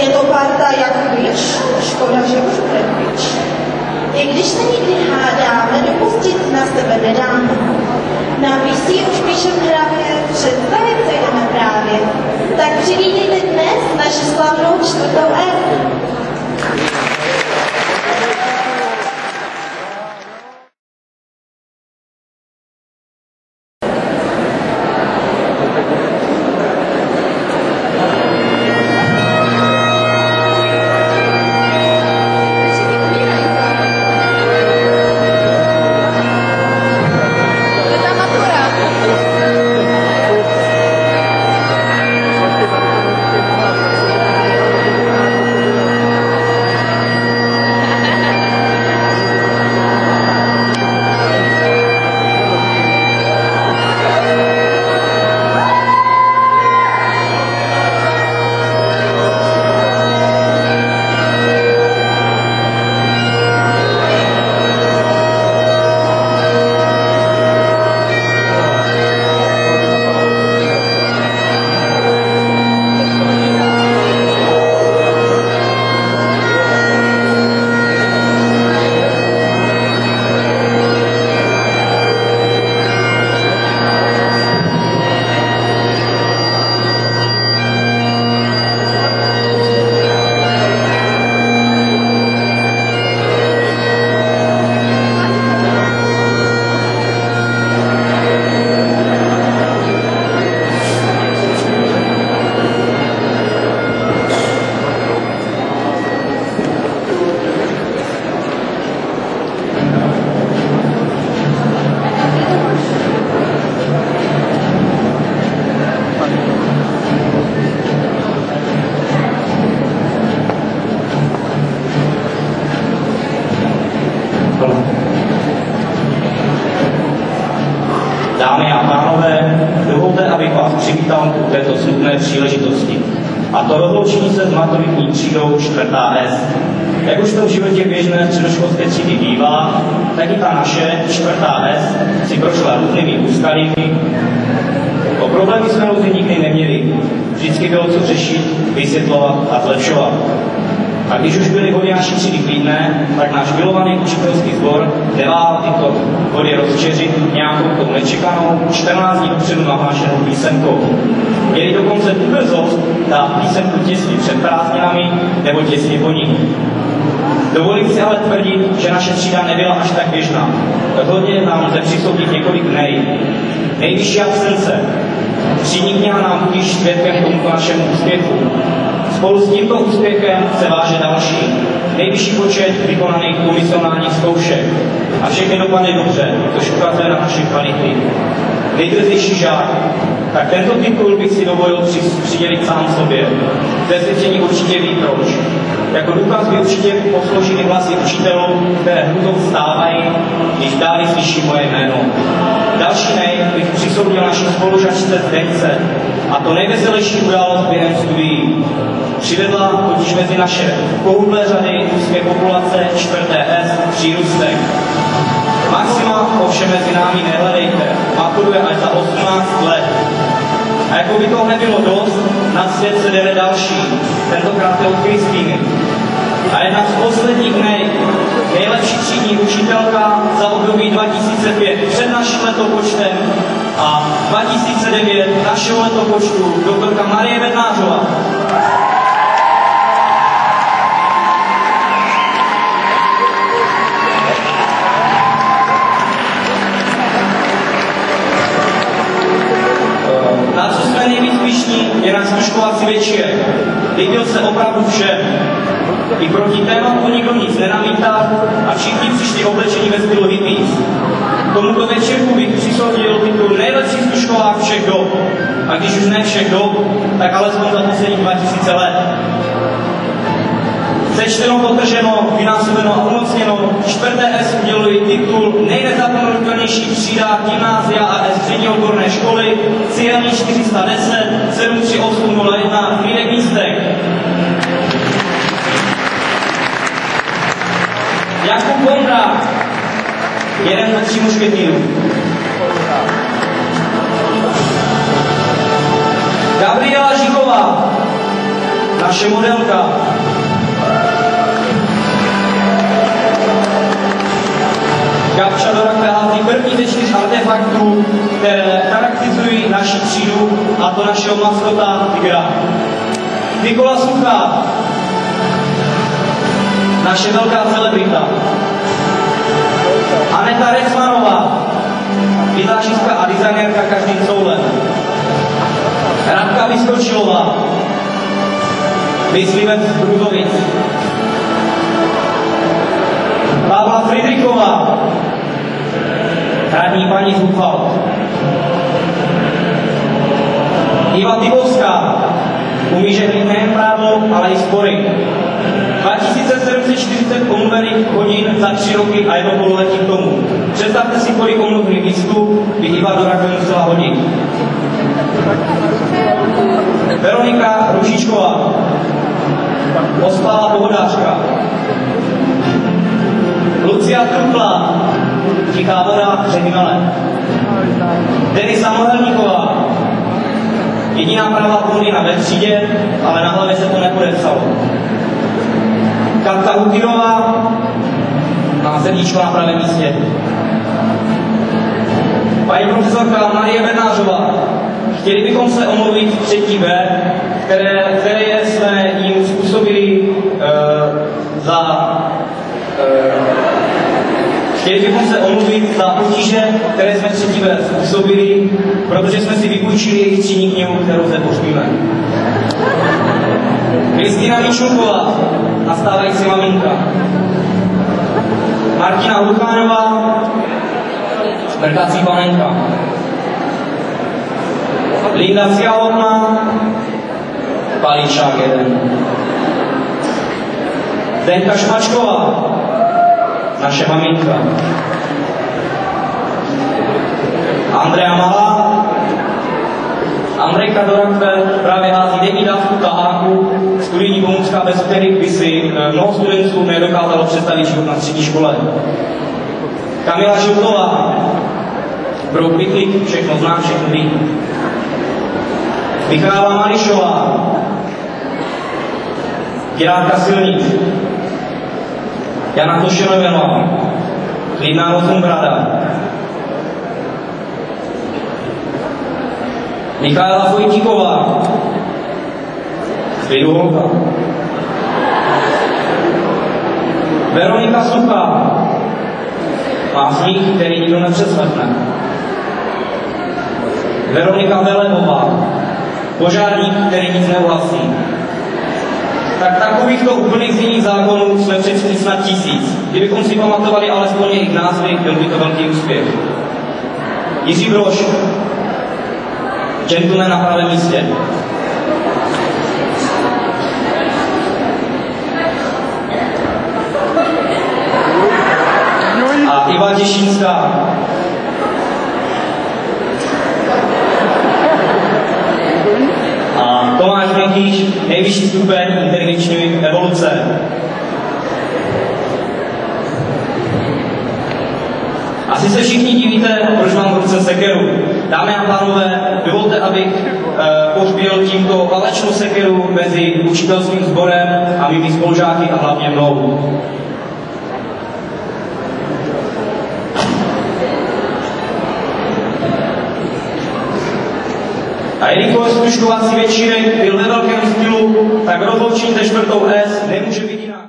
Je to parta Jakubič, škoda, že už bude pryč. I když se nikdy hádáme, dopustit na sebe nedáme. Na PC už píšem hravě, představit se jdeme právě. Tak přivítejte dnes naši slavnou 4. F. Dámy a pánové, dovolte, abych vás přivítal u této smutné příležitosti. A to rozloučení se s maturitní třídou 4. S. Jak už to v životě běžné středoškolské třídy bývá, tak i ta naše 4. S si prošla různými úskalími. O problémy jsme rozhodně nikdy neměli. Vždycky bylo co řešit, vysvětlovat a zlepšovat. A když už byly vody naší třídy klidné, tak náš milovaný učitelský sbor neváhal tyto vody rozčeřit nějakou tou nečekanou 14 dní dopředu nahlášenou písemkou. Měli dokonce tu drzost dát písemku těsně před prázdninami nebo těsně po nich. Dovolím si ale tvrdit, že naše třída nebyla až tak běžná. Rozhodně nám lze přisoudit několik nej. Nejvyšší absence. Třídní kniha nám budíš svědkem tomuto našemu úspěchu. Spolu s tímto úspěchem se váže další. Nejvyšší počet vykonaných komisionálních zkoušek. A všechny dopadne dobře, což ukazuje na naše kvality. Nejdrzejší žák. Tak tento titul bych si dovolil přidělit sám sobě. Přesvědčení určitě ví proč. Jako důkaz by určitě posloužily hlasy učitelů, které hrůzou vstávají, když dále slyší moje jméno. Další nej bych přisoudil naší spolužačce Zdence, a to nejveselější událost během studií. Přivedla totiž mezi naše pohublé řady úzké populace 4. S přírůstek. Maxima ovšem mezi námi nehledejte, maturuje až za 18 let. A jako by toho nebylo dost, na svět se jde další, tentokrát je od Kristýny. A jedna z posledních nejlepší třídní učitelka za období 2005 před naším letopočtem a 2009 našeho letopočtu, doktorka Marie Bednářová. Na co jsme nejvíc pyšní, je náš zkuškovací večírek. Líbil se opravdu všem. I proti tématu nikdo nic nenamítá a všichni přišli oblečení ve stylu hippies. Tomuto večírku bych přisoudil titul nejlepší zkuškovák všech dob. A když už ne všech dob, tak alespoň za posledních 2000 let. Sečteno, potrženo, vynásobeno a umocněno, 4. S udělují titul nejnezapomenutelnější třída gymnázia a střední odborné školy, Cielní 410 73801 Frýdek Místek. Jakub Vondrák, jeden ze 3 mušketýrů. Gabriela Žiková, naše modelka. Gabča do rakve hází první ze 4 artefaktů, které charakterizují naši třídu, a to našeho maskota Tigra. Nikola Suchá, naše velká celebrita. Aneta Recmanová, vizážistka a designérka každým soulem. Radka Vyskočilová, myslivec z Bruzovic. Pavla Friedrichová, hradní paní z Hufal. Iva Tybovská, umí žehlit nejen právo, ale i spory. 2740 omluvených hodin za 3 roky a 1 pololetí k tomu. Představte si, kolik omluvených listů by Iva do rakve musela hodit. Veronika Ružičková, ospálá pohodářka. Lucia Truplá, tichá voda Řevinale. Denisa Mohelníková, jediná pravá blondýna ve třídě, ale na hlavě se to nepodepsalo. Katka Hukinová má srdíčko na pravém místě. Paní profesorka Marie Bednářová, chtěli bychom se omluvit 3. B, které jsme jim způsobili chtěli bychom se omluvit za potíže, které jsme 3. B způsobili, protože jsme si vypůjčili jejich třídní knihu, kterou zde pohřbíme. Kristýna Mičulková, nastávající maminka. Martina Luchánová, smrkací panenka. Linda Cialovna, palíčák 1. Zdenka Šmačková, naše maminka. Andrea Malá, Andrejka do rakve právě hází 9 dávku taháku, studijní pomůcka, bez kterých by si mnoho studentů nedokázalo představit život na střední škole. Kamila Žiltová, pro Pytlik, všechno zná, všechno ví. Michála Mališová, Dělátka Silník. Jana Tošenová, klidná Rozumbrada. Michaela Vojtíková, klidu holka. Veronika Suchá, má smích, který nikdo nepřeslechne. Veronika Velebová, požárník, který nic neuhasí. Tak takovýchto úplných změných zákonů jsme přečetli snad 1000. Kdybychom si pamatovali alespoň jejich názvy, byl by to velký úspěch. Jiří Brož, gentleman na pravém místě. A Iva Těšínská. A Tomáš Měchýš, nejvyšší stupeň inteligenční evoluce. Asi se všichni divíte, proč mám v ruce sekeru. Dámy a pánové, dovolte, abych pohřbil tímto válečnou sekeru mezi učitelským sborem a mými spolužáky a hlavně mnou. A jelikož služkovací večírek byl ve velkém stylu, tak rozloučení se 4. S nemůže být jinak.